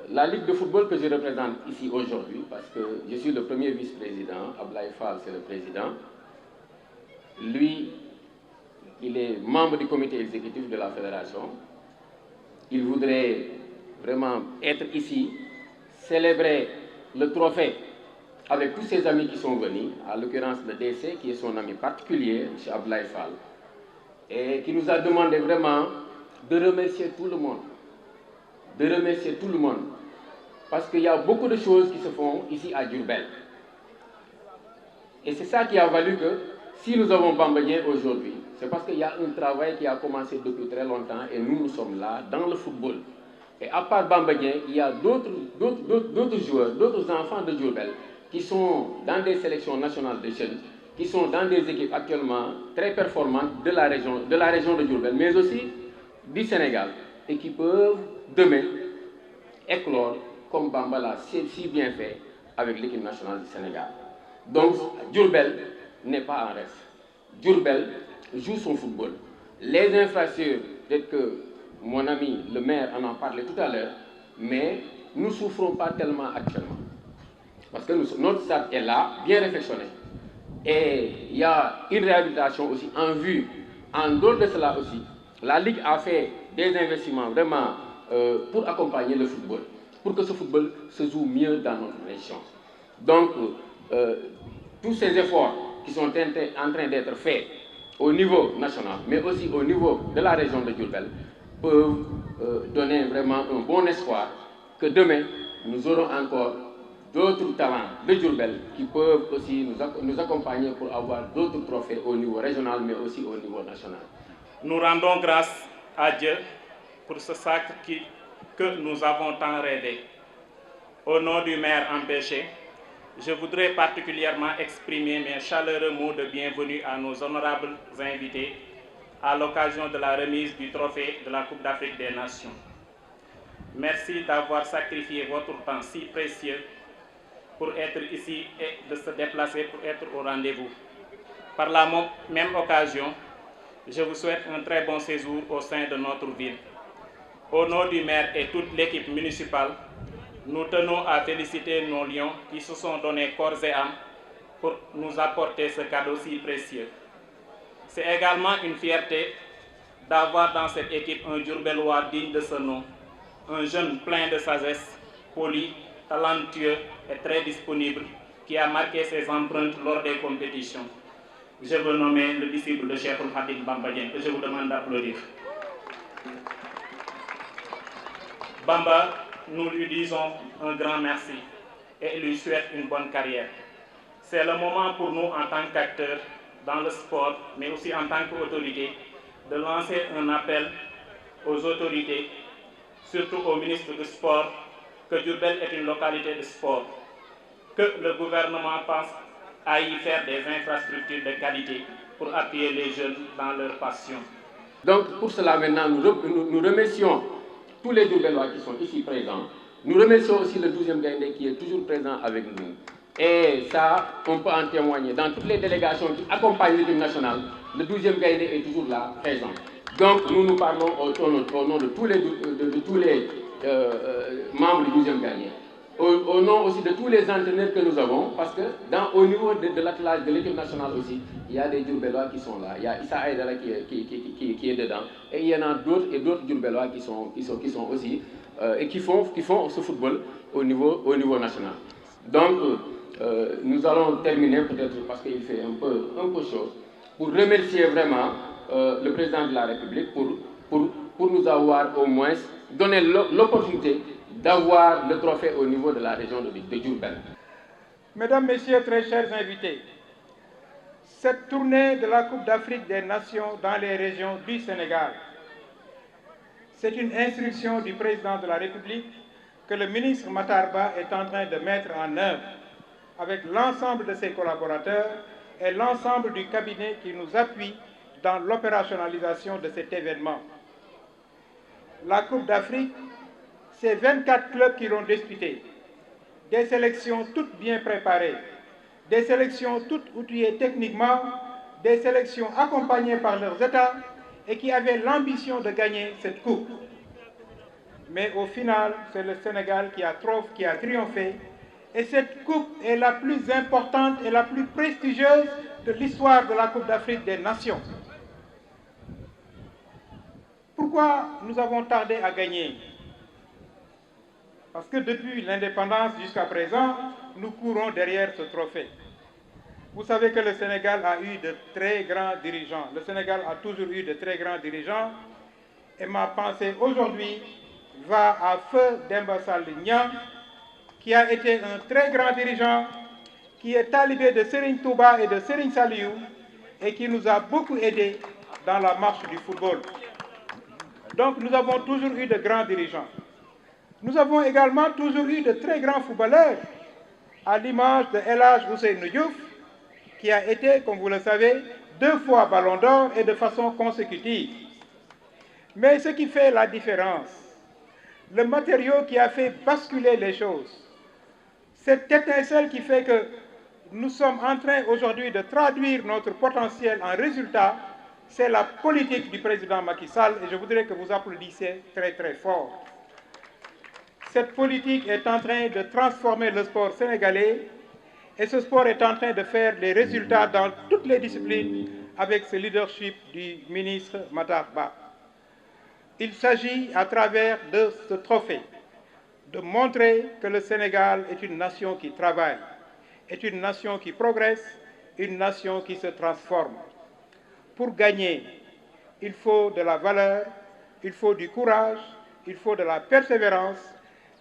La Ligue de football que je représente ici aujourd'hui, parce que je suis le premier vice-président, Ablaye Fall c'est le président, lui, il est membre du comité exécutif de la fédération. Il voudrait vraiment être ici, célébrer le trophée avec tous ses amis qui sont venus, à l'occurrence le DC, qui est son ami particulier, M. Ablaye Fall, et qui nous a demandé vraiment de remercier tout le monde. De remercier tout le monde. Parce qu'il y a beaucoup de choses qui se font ici à Diourbel. Et c'est ça qui a valu que, si nous avons Bamba Dieng aujourd'hui, c'est parce qu'il y a un travail qui a commencé depuis très longtemps et nous sommes là, dans le football. Et à part Bamba Dieng, il y a d'autres joueurs, d'autres enfants de Diourbel qui sont dans des sélections nationales de jeunes, qui sont dans des équipes actuellement très performantes de la région de Diourbel, mais aussi du Sénégal, et qui peuvent demain éclore comme Bamba l'a si bien fait avec l'équipe nationale du Sénégal. Donc, Diourbel n'est pas en reste. Diourbel joue son football. Les infrastructures, peut-être que mon ami le maire en parlait tout à l'heure, mais nous ne souffrons pas tellement actuellement. Parce que notre stade est là, bien réfectionné. Et il y a une réhabilitation aussi en vue. En dehors de cela aussi, la Ligue a fait des investissements vraiment pour accompagner le football, pour que ce football se joue mieux dans notre région. Donc, tous ces efforts qui sont en train d'être faits au niveau national, mais aussi au niveau de la région de Diourbel, peuvent donner vraiment un bon espoir que demain, nous aurons encore d'autres talents de Diourbel qui peuvent aussi nous accompagner pour avoir d'autres trophées au niveau régional, mais aussi au niveau national. Nous rendons grâce à Dieu pour ce sacre que nous avons tant rêvé. Au nom du maire empêché, je voudrais particulièrement exprimer mes chaleureux mots de bienvenue à nos honorables invités à l'occasion de la remise du trophée de la Coupe d'Afrique des Nations. Merci d'avoir sacrifié votre temps si précieux pour être ici et de se déplacer pour être au rendez-vous. Par la même occasion, je vous souhaite un très bon séjour au sein de notre ville. Au nom du maire et toute l'équipe municipale, nous tenons à féliciter nos lions qui se sont donnés corps et âme pour nous apporter ce cadeau si précieux. C'est également une fierté d'avoir dans cette équipe un Diourbellois digne de ce nom, un jeune plein de sagesse, poli, talentueux et très disponible, qui a marqué ses empreintes lors des compétitions. Je veux nommer le disciple de Cheikh Khadim Bamba Dieng, que je vous demande d'applaudir. Bamba, nous lui disons un grand merci et lui souhaite une bonne carrière. C'est le moment pour nous, en tant qu'acteurs dans le sport, mais aussi en tant qu'autorité, de lancer un appel aux autorités, surtout au ministre du Sport, que Diourbel est une localité de sport, que le gouvernement pense à y faire des infrastructures de qualité pour appuyer les jeunes dans leur passion. Donc pour cela maintenant, nous remercions tous les Diourbellois qui sont ici présents. Nous remercions aussi le 12e Gaïndé qui est toujours présent avec nous. Et ça, on peut en témoigner. Dans toutes les délégations qui accompagnent l'équipe nationale, le 12e Gaïndé est toujours là, présent. Donc nous parlons au nom de tous les membres du 12e Gaïndé. Au nom aussi de tous les entraîneurs que nous avons, parce que au niveau de l'attelage de l'équipe nationale aussi, il y a des Diourbellois qui sont là. Il y a Issa Aïdara qui est dedans. Et il y en a d'autres et d'autres Diourbellois qui sont aussi, et qui font ce football au niveau national. Donc, nous allons terminer peut-être parce qu'il fait un peu chaud, pour remercier vraiment le président de la République pour nous avoir au moins donné l'opportunité d'avoir le trophée au niveau de la région de Diourbel. Mesdames, Messieurs, très chers invités, cette tournée de la Coupe d'Afrique des Nations dans les régions du Sénégal, c'est une instruction du président de la République que le ministre Matar Ba est en train de mettre en œuvre avec l'ensemble de ses collaborateurs et l'ensemble du cabinet qui nous appuie dans l'opérationnalisation de cet événement. La Coupe d'Afrique, c'est 24 clubs qui l'ont disputée, des sélections toutes bien préparées, des sélections toutes outillées techniquement, des sélections accompagnées par leurs États et qui avaient l'ambition de gagner cette coupe. Mais au final, c'est le Sénégal qui a triomphé. Et cette coupe est la plus importante et la plus prestigieuse de l'histoire de la Coupe d'Afrique des Nations. Pourquoi nous avons tardé à gagner? Parce que depuis l'indépendance jusqu'à présent, nous courons derrière ce trophée. Vous savez que le Sénégal a eu de très grands dirigeants. Le Sénégal a toujours eu de très grands dirigeants. Et ma pensée aujourd'hui va à Feu Demba Sall Niang, qui a été un très grand dirigeant, qui est talibé de Serigne Touba et de Serigne Saliou, et qui nous a beaucoup aidés dans la marche du football. Donc nous avons toujours eu de grands dirigeants. Nous avons également toujours eu de très grands footballeurs, à l'image de El Hadj Ousseynou Diouf, qui a été, comme vous le savez, 2 fois Ballon d'Or et de façon consécutive. Mais ce qui fait la différence, le matériau qui a fait basculer les choses, cette étincelle qui fait que nous sommes en train aujourd'hui de traduire notre potentiel en résultat, c'est la politique du président Macky Sall, et je voudrais que vous applaudissiez très très fort. Cette politique est en train de transformer le sport sénégalais, et ce sport est en train de faire des résultats dans toutes les disciplines avec ce leadership du ministre Matar Ba. Il s'agit, à travers de ce trophée, de montrer que le Sénégal est une nation qui travaille, est une nation qui progresse, une nation qui se transforme. Pour gagner, il faut de la valeur, il faut du courage, il faut de la persévérance,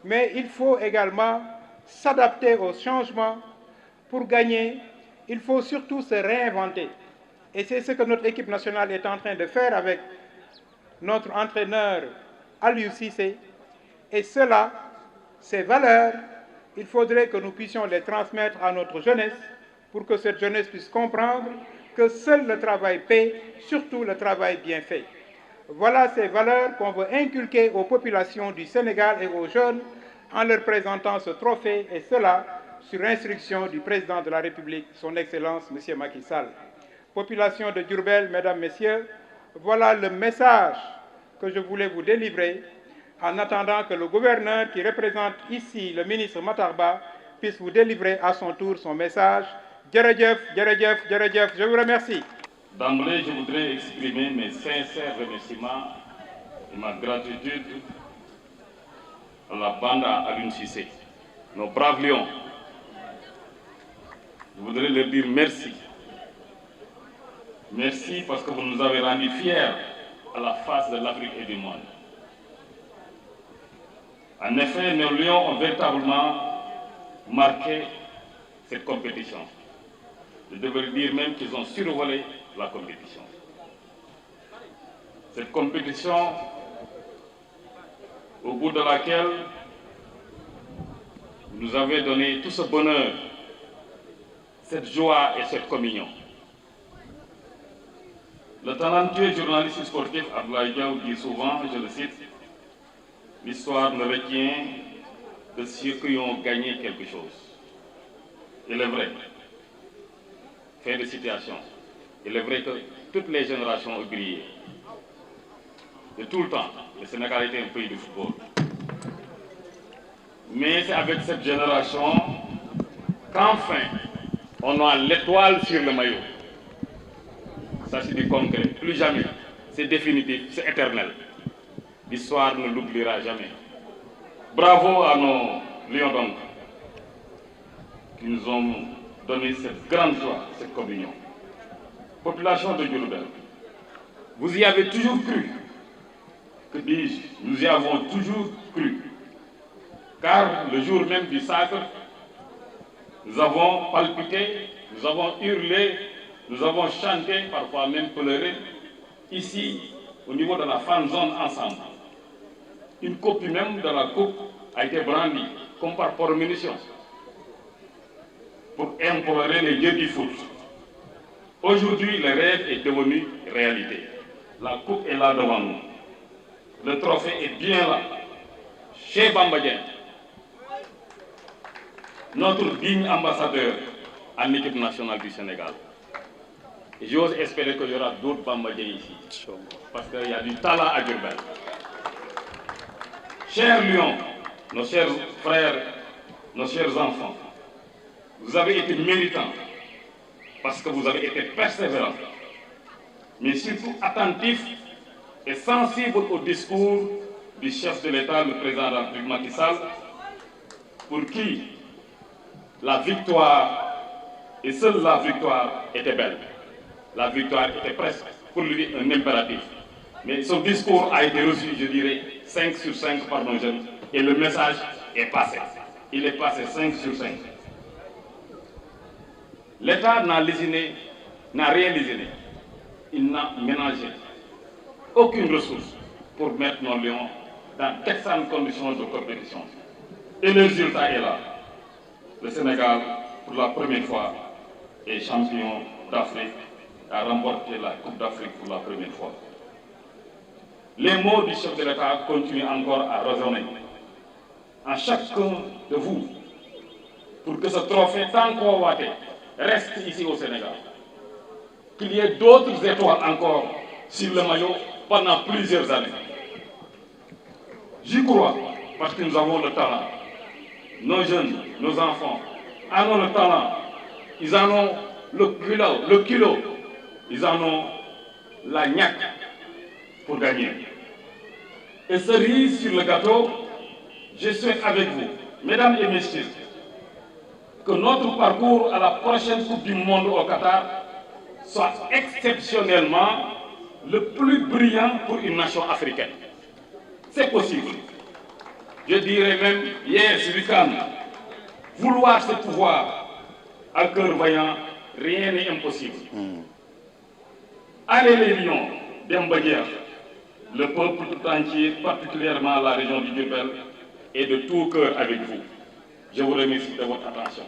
mais il faut également s'adapter aux changements. Pour gagner, il faut surtout se réinventer. Et c'est ce que notre équipe nationale est en train de faire avec notre entraîneur Aliou Cissé. Et cela, ces valeurs, il faudrait que nous puissions les transmettre à notre jeunesse pour que cette jeunesse puisse comprendre que seul le travail paie, surtout le travail bien fait. Voilà ces valeurs qu'on veut inculquer aux populations du Sénégal et aux jeunes en leur présentant ce trophée, et cela sur instruction du président de la République, son Excellence, M. Macky Sall. Population de Diourbel, Mesdames, Messieurs, voilà le message que je voulais vous délivrer en attendant que le gouverneur qui représente ici le ministre Matar Ba puisse vous délivrer à son tour son message. Djerejef, Djerejef, Djerejef, je vous remercie. D'emblée, je voudrais exprimer mes sincères remerciements et ma gratitude à la bande à Aliou Cissé, nos braves lions. Je voudrais leur dire merci. Merci parce que vous nous avez rendus fiers à la face de l'Afrique et du monde. En effet, nos lions ont véritablement marqué cette compétition. Je devrais dire même qu'ils ont survolé la compétition. Cette compétition, au bout de laquelle vous nous avez donné tout ce bonheur, cette joie et cette communion. Le talentueux journaliste sportif Abdoulaye Diaw dit souvent, je le cite, l'histoire ne retient que ceux qui ont gagné quelque chose. Il est vrai. Fin de citation. Il est vrai que toutes les générations ont brillé. De tout le temps, le Sénégal était un pays de football. Mais c'est avec cette génération qu'enfin, on a l'étoile sur le maillot. Ça, c'est du concret. Plus jamais. C'est définitif, c'est éternel. L'histoire ne l'oubliera jamais. Bravo à nos lions d'ombre qui nous ont donné cette grande joie, cette communion. Population de Diourbel, vous y avez toujours cru. Que dis-je? Nous y avons toujours cru. Car le jour même du sacre, nous avons palpité, nous avons hurlé, nous avons chanté, parfois même pleuré, ici, au niveau de la fan zone ensemble. Une copie même de la coupe a été brandie, comme par port munition, pour implorer les dieux du foot. Aujourd'hui, le rêve est devenu réalité. La coupe est là devant nous. Le trophée est bien là, chez Bamba Dieng, notre digne ambassadeur en équipe nationale du Sénégal. Et j'ose espérer qu'il y aura d'autres Bamba Dieng ici, parce qu'il y a du talent à Diourbel. chers lions, nos chers frères, nos chers enfants, vous avez été méritants parce que vous avez été persévérants, mais surtout attentifs et sensibles au discours du chef de l'État, le président de la République Macky Sall, pour qui la victoire, et seule la victoire, était belle. La victoire était presque pour lui un impératif. Mais son discours a été reçu, je dirais, 5 sur 5 par nos jeunes. Et le message est passé. Il est passé 5 sur 5. L'État n'a rien lésiné. Il n'a ménagé aucune ressource pour mettre nos lions dans d'excellentes conditions de compétition. Et le résultat est là. Le Sénégal, pour la première fois, est champion d'Afrique, a remporté la Coupe d'Afrique pour la première fois. Les mots du chef de l'État continuent encore à résonner en chacun de vous pour que ce trophée tant convoité reste ici au Sénégal. Qu'il y ait d'autres étoiles encore sur le maillot pendant plusieurs années. J'y crois parce que nous avons le talent. Nos jeunes, nos enfants en ont le talent. Ils en ont le kilo. Ils en ont la niaque pour gagner. Et cerise sur le gâteau, je souhaite avec vous, mesdames et messieurs, que notre parcours à la prochaine Coupe du Monde au Qatar soit exceptionnellement le plus brillant pour une nation africaine. C'est possible. Je dirais même, hier, ce week-end, vouloir ce pouvoir à cœur vaillant, rien n'est impossible. Allez les lions d'Embagir, le peuple tout entier, particulièrement la région du Diourbel, est de tout cœur avec vous. Je vous remercie de votre attention.